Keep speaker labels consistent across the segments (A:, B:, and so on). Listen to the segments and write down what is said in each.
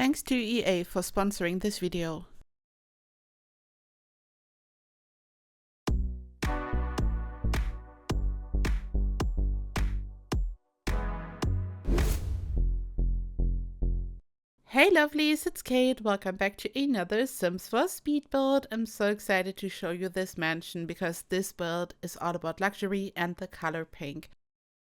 A: Thanks to EA for sponsoring this video. Hey lovelies, it's Kate. Welcome back to another Sims 4 speed build. I'm so excited to show you this mansion because this build is all about luxury and the color pink.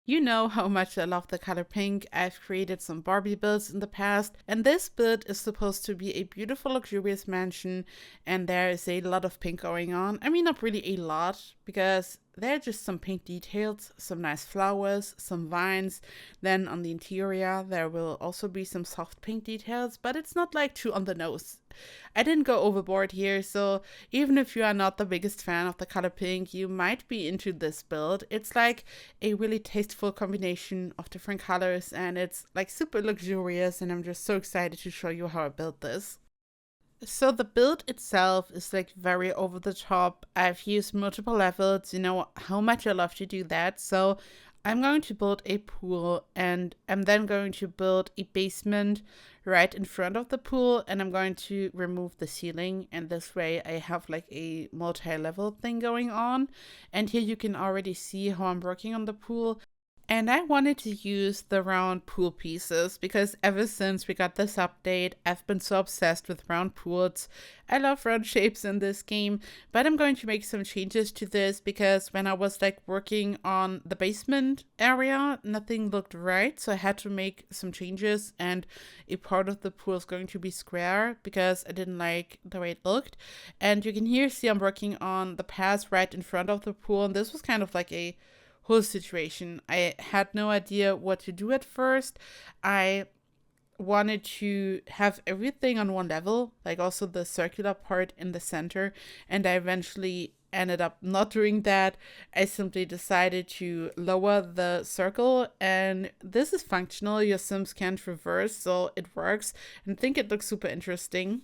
A: You know how much I love the color pink. I've created some Barbie builds in the past, and this build is supposed to be a beautiful, luxurious mansion, and there is a lot of pink going on. I mean, not really a lot, because there are just some pink details, some nice flowers, some vines. Then on the interior, there will also be some soft pink details, but it's not like too on the nose. I didn't go overboard here, so even if you are not the biggest fan of the color pink, you might be into this build. It's like a really tasteful combination of different colors, and it's like super luxurious, and I'm just so excited to show you how I built this. So the build itself is like very over the top. I've used multiple levels, you know how much I love to do that. So I'm going to build a pool, and I'm then going to build a basement right in front of the pool, and I'm going to remove the ceiling, and this way I have like a multi-level thing going on. And here you can already see how I'm working on the pool. And I wanted to use the round pool pieces because ever since we got this update, I've been so obsessed with round pools. I love round shapes in this game, but I'm going to make some changes to this because when I was like working on the basement area, nothing looked right. So I had to make some changes, and a part of the pool is going to be square because I didn't like the way it looked. And you can here see I'm working on the path right in front of the pool, and this was kind of like a whole situation. I had no idea what to do at first. I wanted to have everything on one level, like also the circular part in the center, and I eventually ended up not doing that. I simply decided to lower the circle, and this is functional. Your Sims can't reverse, so it works, and I think it looks super interesting.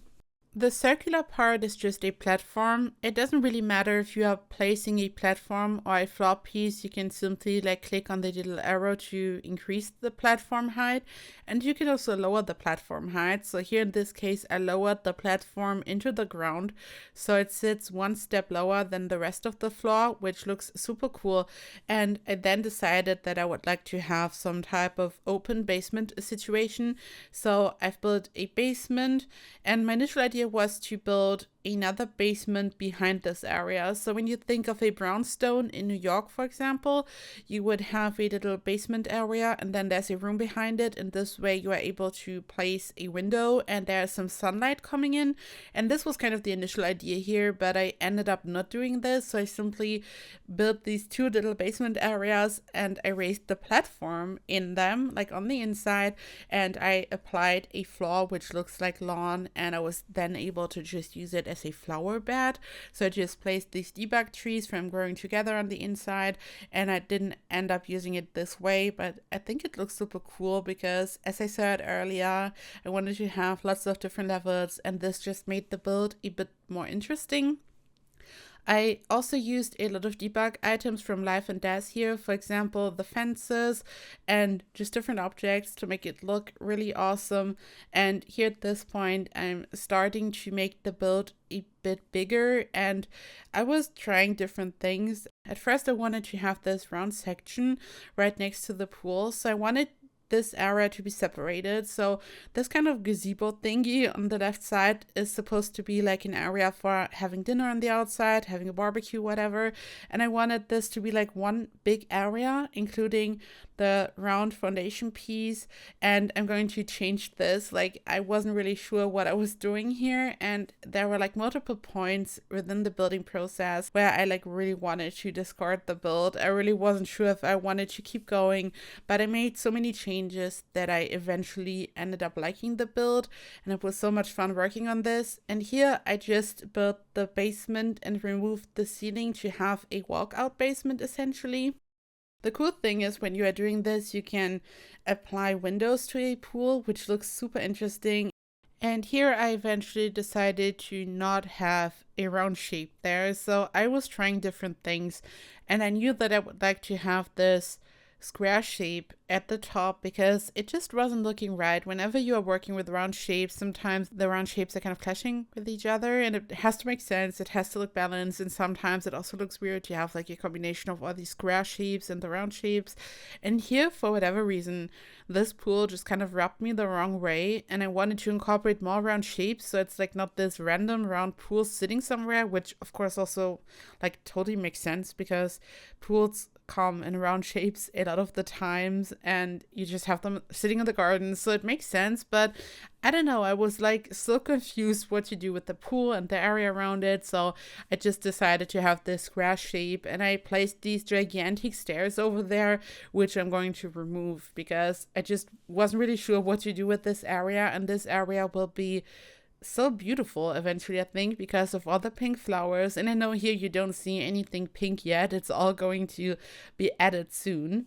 A: The circular part is just a platform. It doesn't really matter if you are placing a platform or a floor piece. You can simply like click on the little arrow to increase the platform height, and you can also lower the platform height. So here in this case, I lowered the platform into the ground, so it sits one step lower than the rest of the floor, which looks super cool. And I then decided that I would like to have some type of open basement situation. So I've built a basement, and my initial idea was to build another basement behind this area. So when you think of a brownstone in New York, for example, you would have a little basement area, and then there's a room behind it, and this way you are able to place a window and there's some sunlight coming in. And this was kind of the initial idea here, but I ended up not doing this, so I simply built these two little basement areas, and I raised the platform in them, like on the inside, and I applied a floor which looks like lawn, and I was then able to just use it as a flower bed. So I just placed these debug trees from growing together on the inside, and I didn't end up using it this way, but I think it looks super cool because, as I said earlier, I wanted to have lots of different levels, and this just made the build a bit more interesting. I also used a lot of debug items from Life and Death here, for example, the fences and just different objects to make it look really awesome. And here at this point, I'm starting to make the build a bit bigger, and I was trying different things. At first, I wanted to have this round section right next to the pool, so I wanted this area to be separated. So this kind of gazebo thingy on the left side is supposed to be like an area for having dinner on the outside, having a barbecue, whatever. And I wanted this to be like one big area, including the round foundation piece. And I'm going to change this. Like, I wasn't really sure what I was doing here, and there were like multiple points within the building process where I like really wanted to discard the build. I really wasn't sure if I wanted to keep going, but I made so many changes that I eventually ended up liking the build, and it was so much fun working on this. And here I just built the basement and removed the ceiling to have a walkout basement essentially. The cool thing is when you are doing this, you can apply windows to a pool, which looks super interesting. And here I eventually decided to not have a round shape there. So I was trying different things, and I knew that I would like to have this square shape at the top because it just wasn't looking right. Whenever you are working with round shapes, sometimes the round shapes are kind of clashing with each other, and it has to make sense. It has to look balanced, and sometimes it also looks weird to have like a combination of all these square shapes and the round shapes. And here, for whatever reason, this pool just kind of rubbed me the wrong way, and I wanted to incorporate more round shapes, so it's like not this random round pool sitting somewhere, which of course also like totally makes sense because pools come in round shapes a lot of the times and you just have them sitting in the garden, so it makes sense. But I don't know, I was like so confused what to do with the pool and the area around it, so I just decided to have this square shape, and I placed these gigantic stairs over there, which I'm going to remove because I just wasn't really sure what to do with this area, and this area will be so beautiful eventually, I think, because of all the pink flowers. And I know here you don't see anything pink yet. It's all going to be added soon.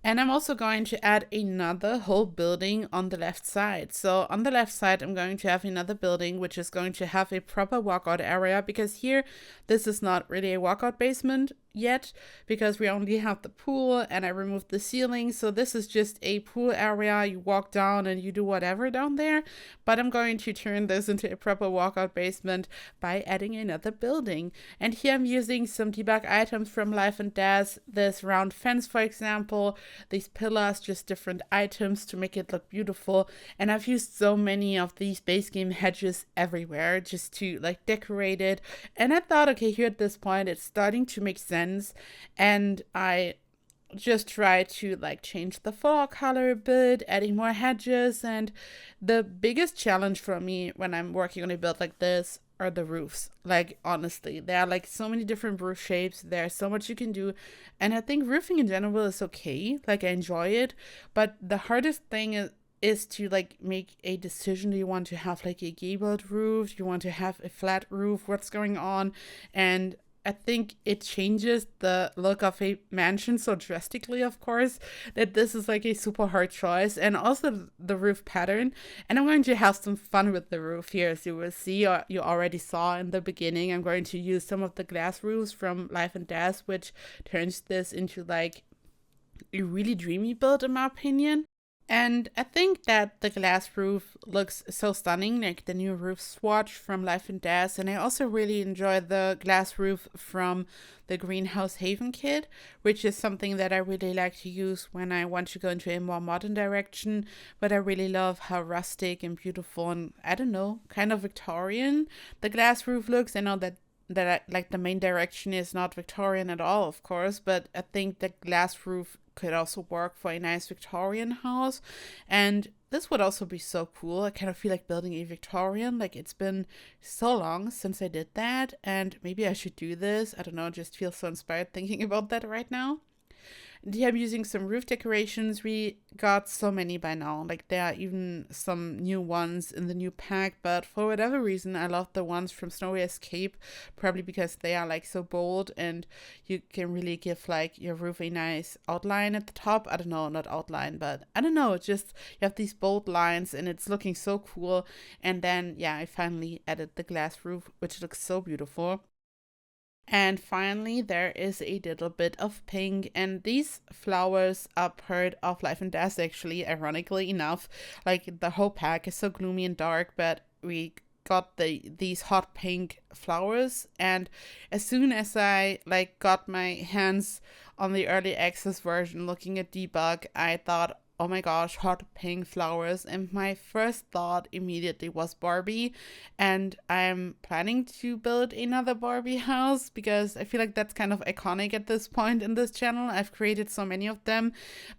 A: And I'm also going to add another whole building on the left side. So on the left side, I'm going to have another building, which is going to have a proper walkout area, because here, this is not really a walkout basement yet, because we only have the pool and I removed the ceiling. So this is just a pool area. You walk down and you do whatever down there. But I'm going to turn this into a proper walkout basement by adding another building. And here I'm using some debug items from Life and Death. This round fence, for example, these pillars, just different items to make it look beautiful. And I've used so many of these base game hedges everywhere just to like decorate it. And I thought, okay, here at this point, it's starting to make sense. And I just try to like change the fall color a bit, adding more hedges. And the biggest challenge for me when I'm working on a build like this are the roofs. Like, honestly, there are like so many different roof shapes. There's so much you can do. And I think roofing in general is okay. Like, I enjoy it. But the hardest thing is to like make a decision. Do you want to have like a gabled roof? Do you want to have a flat roof? What's going on? And I think it changes the look of a mansion so drastically, of course, that this is like a super hard choice. And also the roof pattern. And I'm going to have some fun with the roof here, as you will see, or you already saw in the beginning. I'm going to use some of the glass roofs from Life and Death, which turns this into like a really dreamy build, in my opinion. And I think that the glass roof looks so stunning, like the new roof swatch from Life and Death. And I also really enjoy the glass roof from the Greenhouse Haven kit, which is something that I really like to use when I want to go into a more modern direction. But I really love how rustic and beautiful and, I don't know, kind of Victorian the glass roof looks. I know that like the main direction is not Victorian at all, of course, but I think the glass roof could also work for a nice Victorian house. And this would also be so cool. I kind of feel like building a Victorian. Like, it's been so long since I did that, and maybe I should do this. I don't know, just feel so inspired thinking about that right now. And here I'm using some roof decorations. We got so many by now. Like, there are even some new ones in the new pack, but for whatever reason, I love the ones from Snowy Escape, probably because they are like so bold and you can really give like your roof a nice outline at the top. I don't know, not outline, but I don't know, just you have these bold lines and it's looking so cool. And then, yeah, I finally added the glass roof, which looks so beautiful. And finally, there is a little bit of pink, and these flowers are part of Life and Death, actually, ironically enough. Like, the whole pack is so gloomy and dark, but we got these hot pink flowers, and as soon as I like got my hands on the early access version looking at debug, I thought, oh my gosh, hot pink flowers. And my first thought immediately was Barbie. And I'm planning to build another Barbie house because I feel like that's kind of iconic at this point in this channel. I've created so many of them,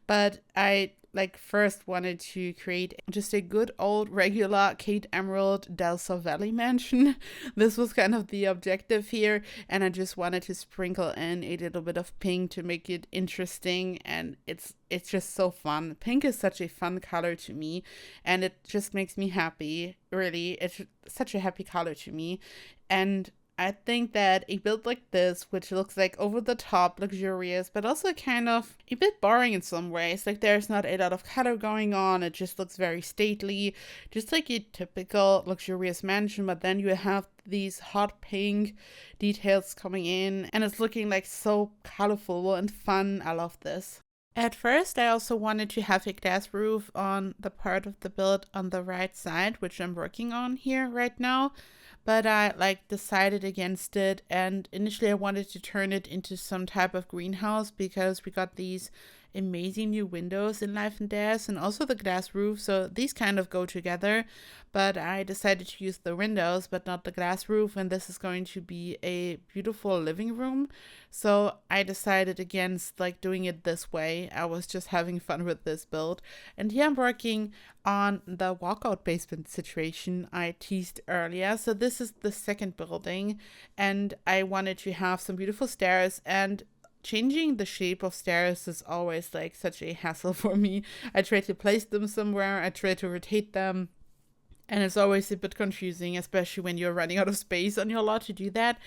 A: but I like first wanted to create just a good old regular KateEmerald Del Sol Valley mansion. This was kind of the objective here, and I just wanted to sprinkle in a little bit of pink to make it interesting, and it's just so fun. Pink is such a fun color to me, and it just makes me happy. Really, it's such a happy color to me. And I think that a build like this, which looks like over the top, luxurious, but also kind of a bit boring in some ways, like there's not a lot of color going on, it just looks very stately, just like a typical luxurious mansion, but then you have these hot pink details coming in, and it's looking like so colorful and fun. I love this. At first, I also wanted to have a glass roof on the part of the build on the right side, which I'm working on here right now. But I like decided against it, and initially I wanted to turn it into some type of greenhouse because we got these amazing new windows in Life and Death and also the glass roof, so these kind of go together. But I decided to use the windows but not the glass roof, and this is going to be a beautiful living room. So I decided against like doing it this way. I was just having fun with this build. And here I'm working on the walkout basement situation I teased earlier. So this is the second building, and I wanted to have some beautiful stairs, and changing the shape of stairs is always like such a hassle for me. I try to place them somewhere, I try to rotate them, and it's always a bit confusing, especially when you're running out of space on your lot to do that.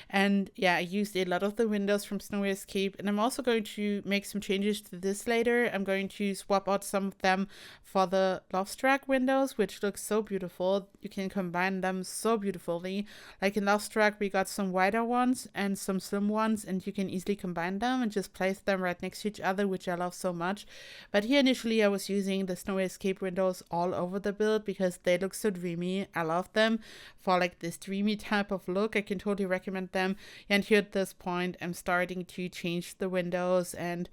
A: And yeah, I used a lot of the windows from Snowy Escape, and I'm also going to make some changes to this later. I'm going to swap out some of them for the Love Struck windows, which look so beautiful. You can combine them so beautifully. Like in Love Struck, we got some wider ones and some slim ones, and you can easily combine them and just place them right next to each other, which I love so much. But here initially I was using the Snowy Escape windows all over the build because they look so dreamy. I love them for like this dreamy type of look. I can totally recommend them. And here at this point I'm starting to change the windows, and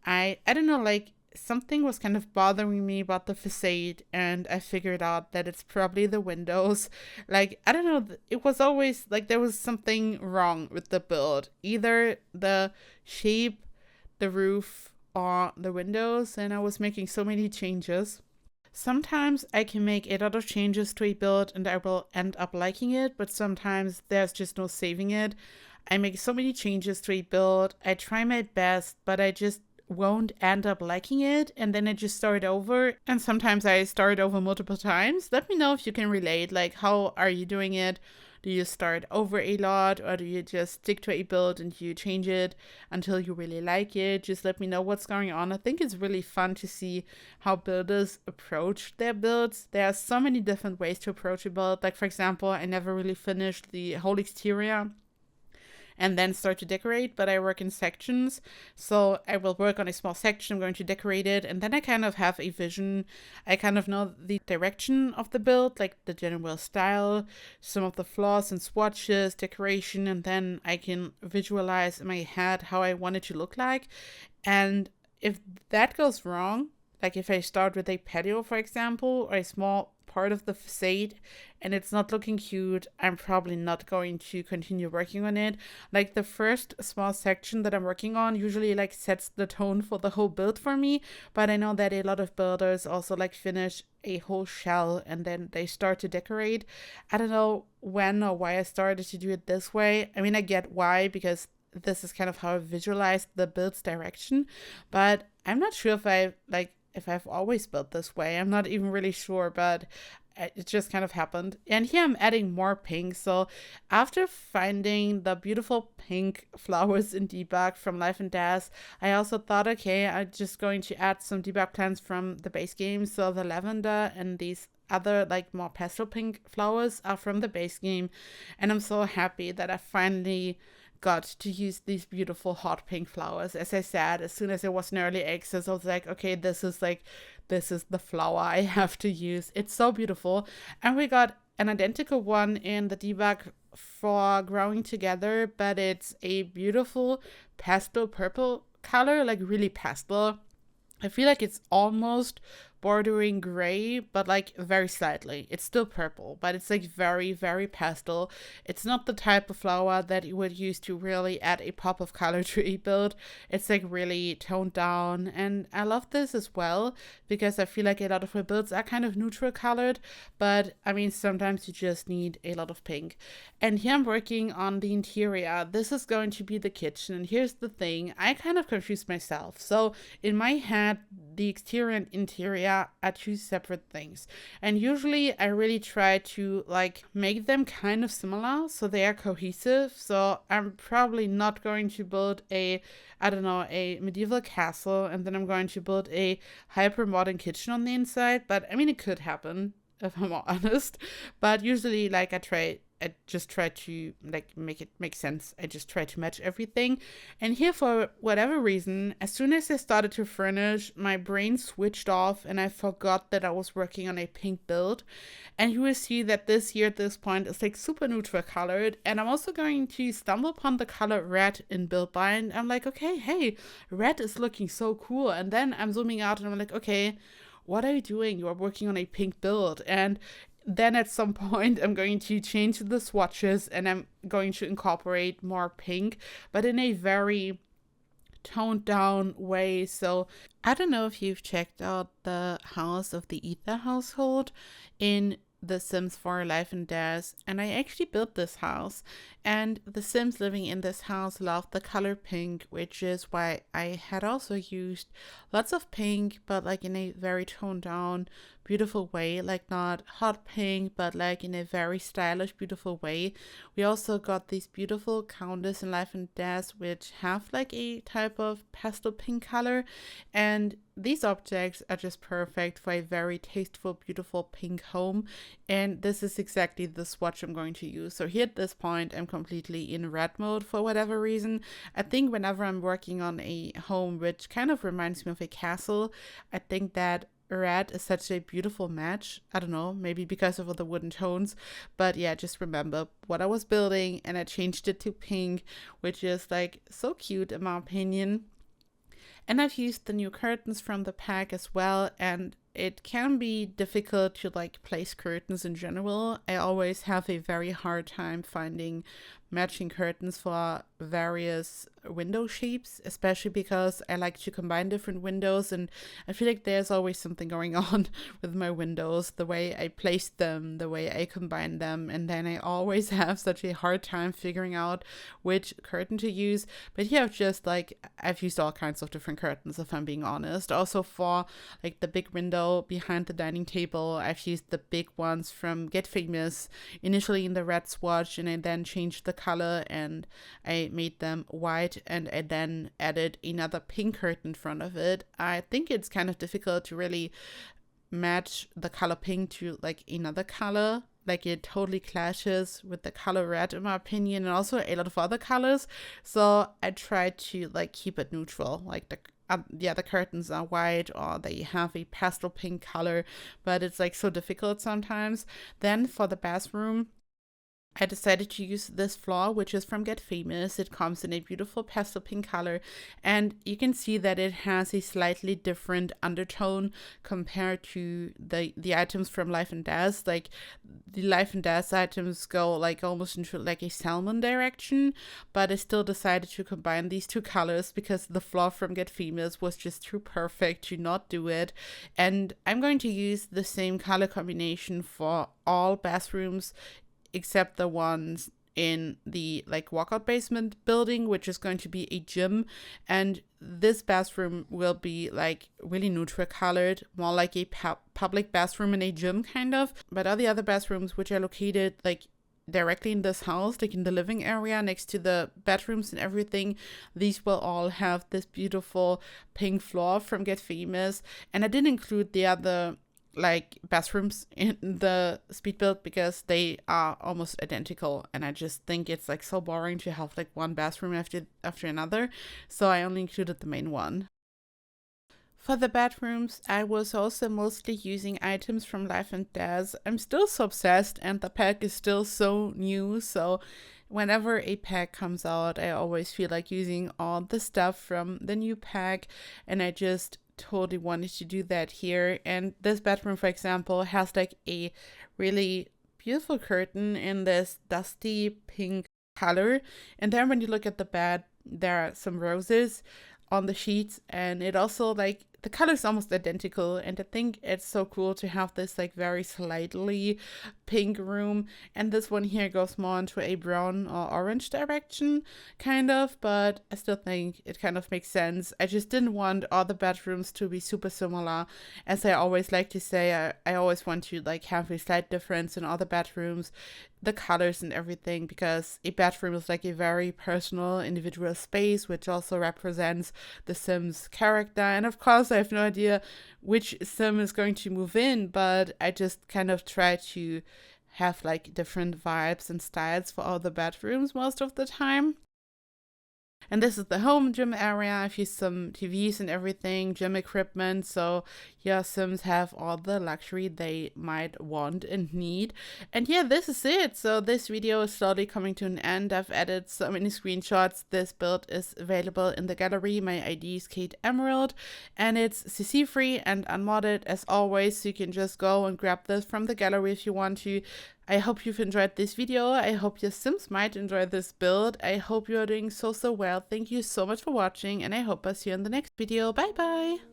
A: I don't know, like something was kind of bothering me about the facade, and I figured out that it's probably the windows. Like I don't know, it was always like there was something wrong with the build, either the shape, the roof, or the windows, and I was making so many changes. Sometimes I can make a lot of changes to a build and I will end up liking it, but sometimes there's just no saving it. I make so many changes to a build, I try my best, but I just won't end up liking it, and then I just start over, and sometimes I start over multiple times. Let me know if you can relate, like how are you doing it? Do you start over a lot, or do you just stick to a build and you change it until you really like it? Just let me know what's going on. I think it's really fun to see how builders approach their builds. There are so many different ways to approach a build. Like for example, I never really finished the whole exterior and then start to decorate, but I work in sections. So I will work on a small section, I'm going to decorate it, and then I kind of have a vision. I kind of know the direction of the build, like the general style, some of the flaws and swatches, decoration, and then I can visualize in my head how I want it to look like. And if that goes wrong, like if I start with a patio, for example, or a small part of the facade and it's not looking cute, I'm probably not going to continue working on it. Like the first small section that I'm working on usually like sets the tone for the whole build for me, but I know that a lot of builders also like finish a whole shell and then they start to decorate. I don't know when or why I started to do it this way. I mean, I get why, because this is kind of how I visualized the build's direction, but I'm not sure if I've always built this way. I'm not even really sure, but it just kind of happened. And here I'm adding more pink. So after finding the beautiful pink flowers in debug from Life and Death, I also thought, okay, I'm just going to add some debug plants from the base game. So the lavender and these other like more pastel pink flowers are from the base game. And I'm so happy that I finally got to use these beautiful hot pink flowers. As I said, as soon as it was in early access, I was like, okay, this is the flower I have to use. It's so beautiful. And we got an identical one in the debug for growing together, but it's a beautiful pastel purple color, like really pastel. I feel like it's almost bordering gray, but like very slightly. It's still purple, but it's like very, very pastel. It's not the type of flower that you would use to really add a pop of color to a build. It's like really toned down, and I love this as well because I feel like a lot of my builds are kind of neutral colored, but I mean, sometimes you just need a lot of pink. And here I'm working on the interior. This is going to be the kitchen, and here's the thing, I kind of confused myself. So in my head, the exterior and interior are two separate things, and usually I really try to like make them kind of similar so they are cohesive. So I'm probably not going to build a medieval castle and then I'm going to build a hyper modern kitchen on the inside, but I mean, it could happen if I'm honest. But usually, like, I try I just try to like make it make sense. I just try to match everything. And here, for whatever reason, as soon as I started to furnish, my brain switched off and I forgot that I was working on a pink build. And you will see that this year at this point is like super neutral colored. And I'm also going to stumble upon the color red in Build By, and I'm like, okay, hey, red is looking so cool. And then I'm zooming out and I'm like, okay, what are you doing? You are working on a pink build. And then at some point I'm going to change the swatches and I'm going to incorporate more pink, but in a very toned down way. So I don't know if you've checked out the house of the Ether household in The Sims 4 Life and Death, and I actually built this house, and the Sims living in this house love the color pink, which is why I had also used lots of pink, but like in a very toned down beautiful way, like not hot pink, but like in a very stylish beautiful way. We also got these beautiful counters in Life and Death which have like a type of pastel pink color, and these objects are just perfect for a very tasteful, beautiful pink home. And this is exactly the swatch I'm going to use. So here at this point, I'm completely in red mode for whatever reason. I think whenever I'm working on a home which kind of reminds me of a castle, I think that red is such a beautiful match. I don't know, maybe because of all the wooden tones. But yeah, just remember what I was building and I changed it to pink, which is like so cute in my opinion. And I've used the new curtains from the pack as well, and it can be difficult to like place curtains in general. I always have a very hard time finding matching curtains for various window shapes, especially because I like to combine different windows, and I feel like there's always something going on with my windows, the way I place them, the way I combine them, and then I always have such a hard time figuring out which curtain to use. But here I've used all kinds of different curtains, if I'm being honest. Also for like the big window behind the dining table, I've used the big ones from Get Famous, initially in the red swatch, and I then changed the color and I made them white, and I then added another pink curtain in front of it. I think it's kind of difficult to really match the color pink to like another color. Like it totally clashes with the color red in my opinion, and also a lot of other colors. So I tried to like keep it neutral. Like the curtains are white or they have a pastel pink color, but it's like so difficult sometimes. Then for the bathroom, I decided to use this floor, which is from Get Famous. It comes in a beautiful pastel pink color, and you can see that it has a slightly different undertone compared to the items from Life and Death. Like the Life and Death items go like almost into like a salmon direction, but I still decided to combine these two colors because the floor from Get Famous was just too perfect to not do it. And I'm going to use the same color combination for all bathrooms except the ones in the like walkout basement building, which is going to be a gym. And this bathroom will be like really neutral colored, more like a public bathroom in a gym kind of. But all the other bathrooms, which are located like directly in this house, like in the living area next to the bedrooms and everything, these will all have this beautiful pink floor from Get Famous. And I didn't include the other like bathrooms in the speed build because they are almost identical, and I just think it's like so boring to have like one bathroom after another, so I only included the main one. For the bedrooms, I was also mostly using items from Life and Death. I'm still so obsessed, and the pack is still so new, so whenever a pack comes out, I always feel like using all the stuff from the new pack, and I just totally wanted to do that here. And this bedroom, for example, has like a really beautiful curtain in this dusty pink color, and then when you look at the bed, there are some roses on the sheets, and it also like the color is almost identical, and I think it's so cool to have this like very slightly pink room. And this one here goes more into a brown or orange direction kind of, but I still think it kind of makes sense. I just didn't want all the bedrooms to be super similar. As I always like to say, I always want to like have a slight difference in all the bedrooms, the colors and everything, because a bedroom is like a very personal individual space, which also represents the Sims character. And of course I have no idea which Sim is going to move in, but I just kind of try to have like different vibes and styles for all the bedrooms most of the time. And this is the home gym area. I've used some TVs and everything, gym equipment. So yeah, Sims have all the luxury they might want and need. And yeah, this is it. So this video is slowly coming to an end. I've added so many screenshots. This build is available in the gallery. My ID is KateEmerald, and it's CC free and unmodded as always. So you can just go and grab this from the gallery if you want to. I hope you've enjoyed this video. I hope your Sims might enjoy this build. I hope you're doing so well. Thank you so much for watching, and I hope I'll see you in the next video. Bye bye!